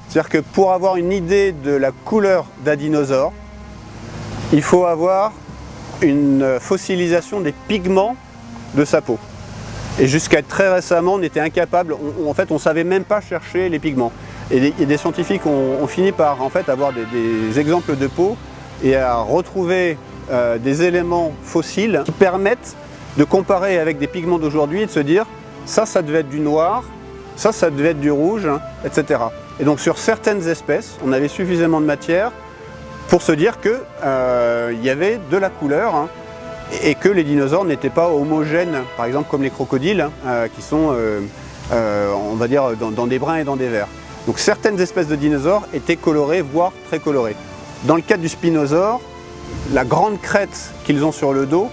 C'est-à-dire que pour avoir une idée de la couleur d'un dinosaure, il faut avoir une fossilisation des pigments de sa peau. Et jusqu'à très récemment, on était incapable, en fait, on ne savait même pas chercher les pigments. Et des scientifiques ont fini par en fait, avoir des exemples de peau et à retrouver des éléments fossiles qui permettent de comparer avec des pigments d'aujourd'hui et de se dire ça devait être du noir, ça devait être du rouge, etc. Et donc sur certaines espèces, on avait suffisamment de matière pour se dire qu'il y avait de la couleur et que les dinosaures n'étaient pas homogènes, par exemple comme les crocodiles, qui sont, on va dire, dans des bruns et dans des verts. Donc certaines espèces de dinosaures étaient colorées, voire très colorées. Dans le cas du spinosaure, la grande crête qu'ils ont sur le dos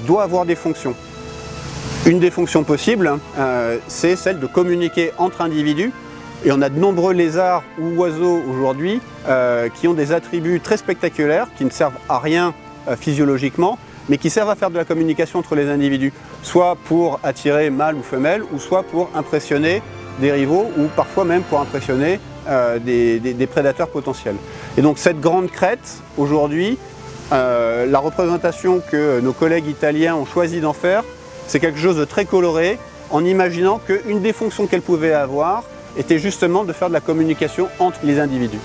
doit avoir des fonctions. Une des fonctions possibles, c'est celle de communiquer entre individus. Et on a de nombreux lézards ou oiseaux aujourd'hui qui ont des attributs très spectaculaires, qui ne servent à rien physiologiquement, mais qui servent à faire de la communication entre les individus, soit pour attirer mâles ou femelles, ou soit pour impressionner des rivaux, ou parfois même pour impressionner des prédateurs potentiels. Et donc cette grande crête, aujourd'hui, la représentation que nos collègues italiens ont choisi d'en faire, c'est quelque chose de très coloré, en imaginant qu'une des fonctions qu'elle pouvait avoir était justement de faire de la communication entre les individus.